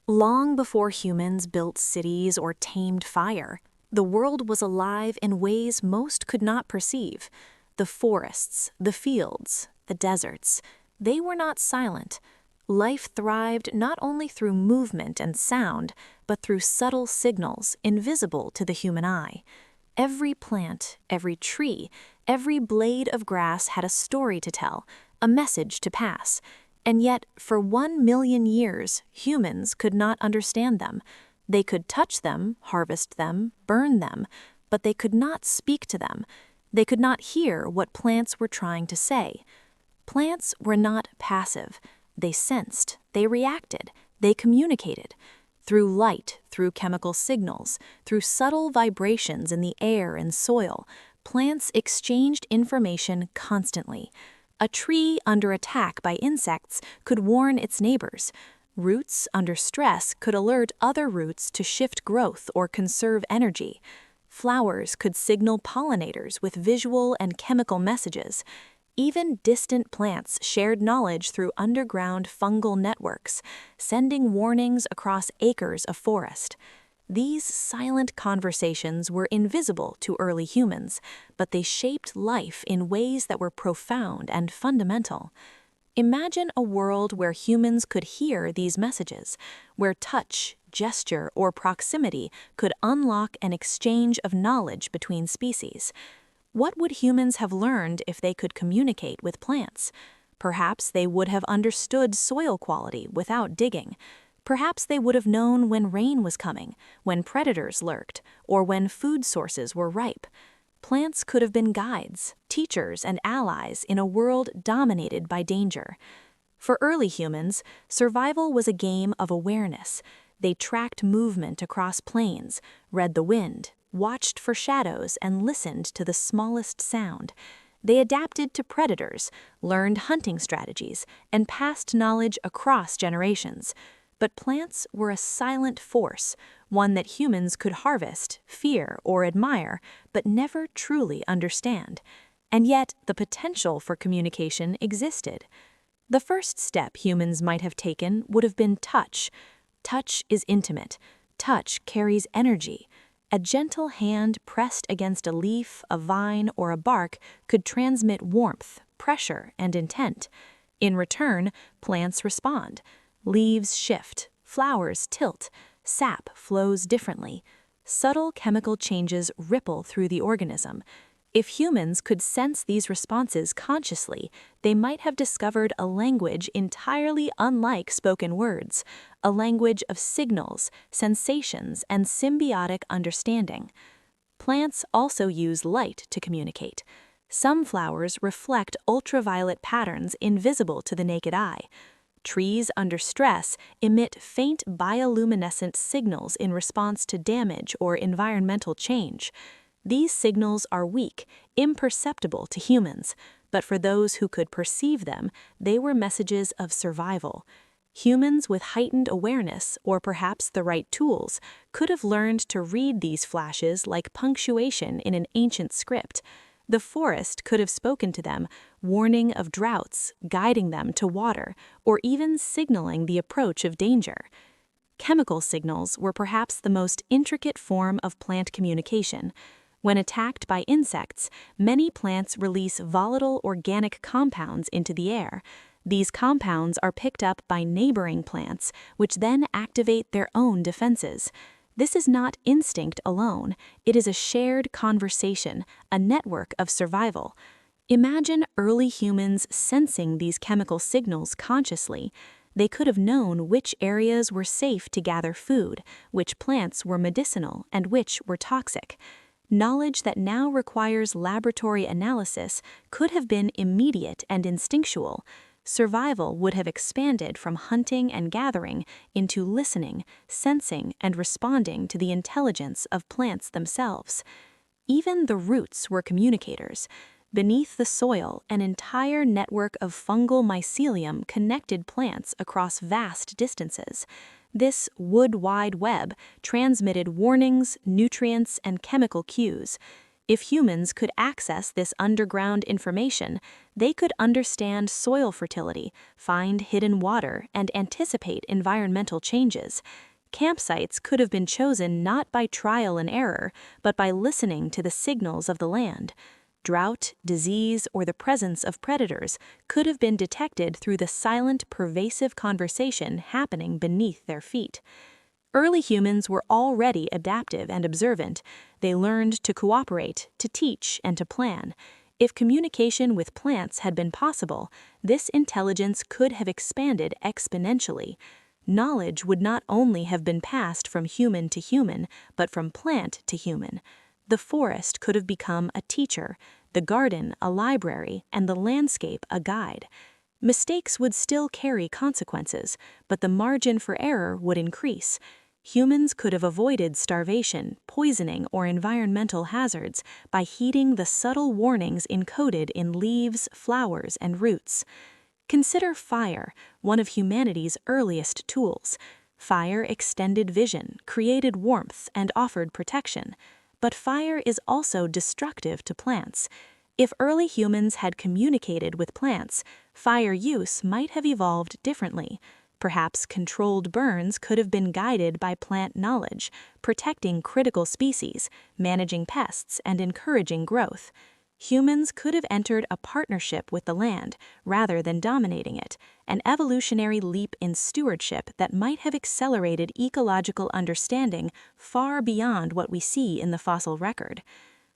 Long before humans built cities or tamed fire, the world was alive in ways most could not perceive. The forests, the fields, the deserts, they were not silent. Life thrived not only through movement and sound, but through subtle signals invisible to the human eye. Every plant, every tree, every blade of grass had a story to tell, a message to pass. And yet, for 1 million years, humans could not understand them. They could touch them, harvest them, burn them, but they could not speak to them. They could not hear what plants were trying to say. Plants were not passive. They sensed, they reacted, they communicated. Through light, through chemical signals, through subtle vibrations in the air and soil, plants exchanged information constantly. A tree under attack by insects could warn its neighbors. Roots under stress could alert other roots to shift growth or conserve energy. Flowers could signal pollinators with visual and chemical messages. Even distant plants shared knowledge through underground fungal networks, sending warnings across acres of forest. These silent conversations were invisible to early humans, but they shaped life in ways that were profound and fundamental. Imagine a world where humans could hear these messages, where touch, gesture, or proximity could unlock an exchange of knowledge between species. What would humans have learned if they could communicate with plants? Perhaps they would have understood soil quality without digging. Perhaps they would have known when rain was coming, when predators lurked, or when food sources were ripe. Plants could have been guides, teachers, and allies in a world dominated by danger. For early humans, survival was a game of awareness. They tracked movement across plains, read the wind, watched for shadows, and listened to the smallest sound. They adapted to predators, learned hunting strategies, and passed knowledge across generations. But plants were a silent force, one that humans could harvest, fear, or admire, but never truly understand. And yet, the potential for communication existed. The first step humans might have taken would have been touch. Touch is intimate. Touch carries energy. A gentle hand pressed against a leaf, a vine, or a bark could transmit warmth, pressure, and intent. In return, plants respond. Leaves shift, flowers tilt, sap flows differently. Subtle chemical changes ripple through the organism. If humans could sense these responses consciously, they might have discovered a language entirely unlike spoken words, a language of signals, sensations, and symbiotic understanding. Plants also use light to communicate. Some flowers reflect ultraviolet patterns invisible to the naked eye. Trees under stress emit faint bioluminescent signals in response to damage or environmental change. These signals are weak, imperceptible to humans, but for those who could perceive them, they were messages of survival. Humans with heightened awareness, or perhaps the right tools, could have learned to read these flashes like punctuation in an ancient script. The forest could have spoken to them, warning of droughts, guiding them to water, or even signaling the approach of danger. Chemical signals were perhaps the most intricate form of plant communication. When attacked by insects, many plants release volatile organic compounds into the air. These compounds are picked up by neighboring plants, which then activate their own defenses. This is not instinct alone, it is a shared conversation, a network of survival. Imagine early humans sensing these chemical signals consciously. They could have known which areas were safe to gather food, which plants were medicinal, and which were toxic. Knowledge that now requires laboratory analysis could have been immediate and instinctual. Survival would have expanded from hunting and gathering into listening, sensing, and responding to the intelligence of plants themselves. Even the roots were communicators. Beneath the soil, an entire network of fungal mycelium connected plants across vast distances. This wood-wide web transmitted warnings, nutrients, and chemical cues. If humans could access this underground information, they could understand soil fertility, find hidden water, and anticipate environmental changes. Campsites could have been chosen not by trial and error, but by listening to the signals of the land. Drought, disease, or the presence of predators could have been detected through the silent, pervasive conversation happening beneath their feet. Early humans were already adaptive and observant. They learned to cooperate, to teach, and to plan. If communication with plants had been possible, this intelligence could have expanded exponentially. Knowledge would not only have been passed from human to human, but from plant to human. The forest could have become a teacher, the garden a library, and the landscape a guide. Mistakes would still carry consequences, but the margin for error would increase. Humans could have avoided starvation, poisoning, or environmental hazards by heeding the subtle warnings encoded in leaves, flowers, and roots. Consider fire, one of humanity's earliest tools. Fire extended vision, created warmth, and offered protection. But fire is also destructive to plants. If early humans had communicated with plants, fire use might have evolved differently. Perhaps controlled burns could have been guided by plant knowledge, protecting critical species, managing pests, and encouraging growth. Humans could have entered a partnership with the land rather than dominating it, an evolutionary leap in stewardship that might have accelerated ecological understanding far beyond what we see in the fossil record.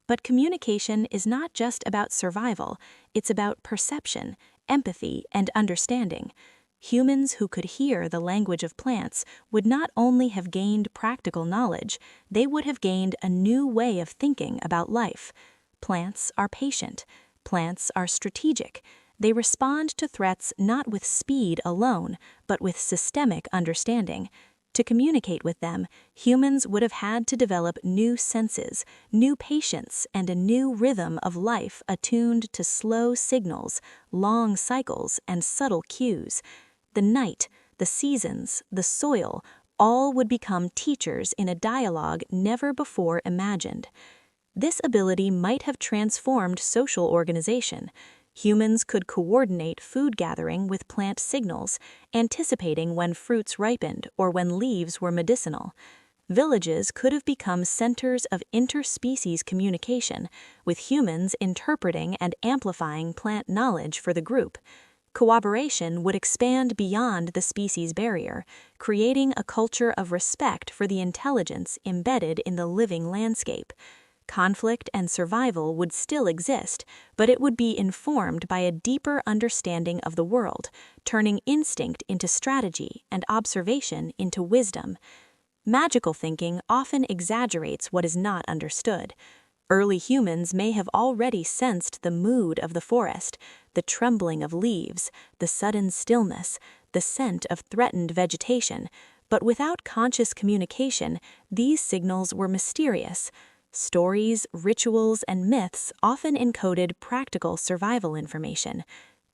But communication is not just about survival, it's about perception, empathy, and understanding. Humans who could hear the language of plants would not only have gained practical knowledge, they would have gained a new way of thinking about life. Plants are patient. Plants are strategic. They respond to threats not with speed alone, but with systemic understanding. To communicate with them, humans would have had to develop new senses, new patience, and a new rhythm of life attuned to slow signals, long cycles, and subtle cues. The night, the seasons, the soil, all would become teachers in a dialogue never before imagined. This ability might have transformed social organization. Humans could coordinate food gathering with plant signals, anticipating when fruits ripened or when leaves were medicinal. Villages could have become centers of interspecies communication, with humans interpreting and amplifying plant knowledge for the group. Cooperation would expand beyond the species barrier, creating a culture of respect for the intelligence embedded in the living landscape. Conflict and survival would still exist, but it would be informed by a deeper understanding of the world, turning instinct into strategy and observation into wisdom. Magical thinking often exaggerates what is not understood. Early humans may have already sensed the mood of the forest, the trembling of leaves, the sudden stillness, the scent of threatened vegetation, but without conscious communication, these signals were mysterious. Stories, rituals, and myths often encoded practical survival information.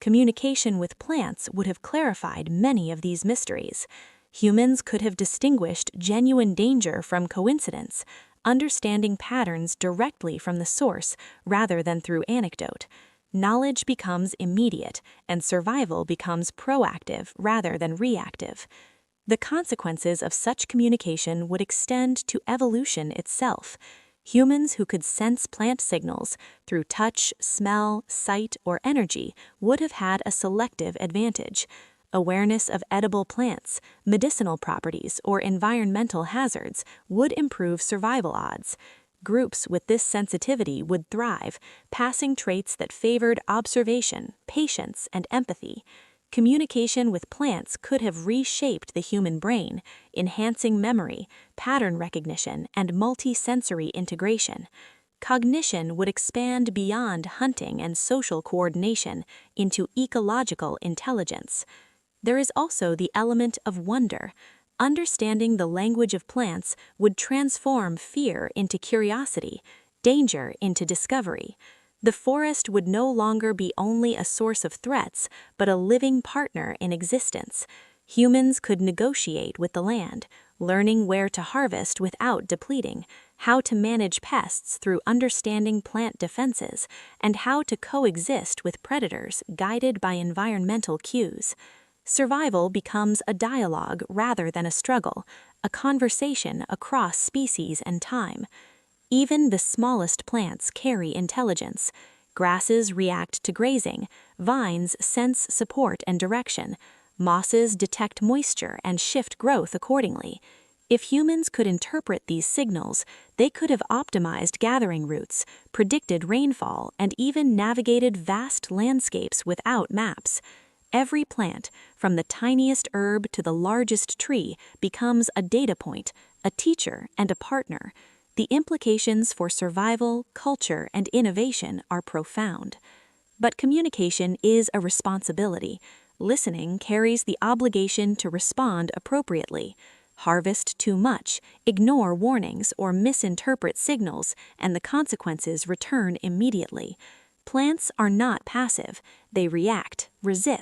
Communication with plants would have clarified many of these mysteries. Humans could have distinguished genuine danger from coincidence, understanding patterns directly from the source rather than through anecdote. Knowledge becomes immediate, and survival becomes proactive rather than reactive. The consequences of such communication would extend to evolution itself. Humans who could sense plant signals through touch, smell, sight, or energy would have had a selective advantage. Awareness of edible plants, medicinal properties, or environmental hazards would improve survival odds. Groups with this sensitivity would thrive, passing traits that favored observation, patience, and empathy. Communication with plants could have reshaped the human brain, enhancing memory, pattern recognition, and multi-sensory integration. Cognition would expand beyond hunting and social coordination into ecological intelligence. There is also the element of wonder. Understanding the language of plants would transform fear into curiosity, danger into discovery. The forest would no longer be only a source of threats, but a living partner in existence. Humans could negotiate with the land, learning where to harvest without depleting, how to manage pests through understanding plant defenses, and how to coexist with predators guided by environmental cues. Survival becomes a dialogue rather than a struggle, a conversation across species and time. Even the smallest plants carry intelligence. Grasses react to grazing, vines sense support and direction, mosses detect moisture and shift growth accordingly. If humans could interpret these signals, they could have optimized gathering routes, predicted rainfall, and even navigated vast landscapes without maps. Every plant, from the tiniest herb to the largest tree, becomes a data point, a teacher, and a partner. The implications for survival, culture, and innovation are profound. But communication is a responsibility. Listening carries the obligation to respond appropriately. Harvest too much, ignore warnings, or misinterpret signals, and the consequences return immediately. Plants are not passive. They react, resist,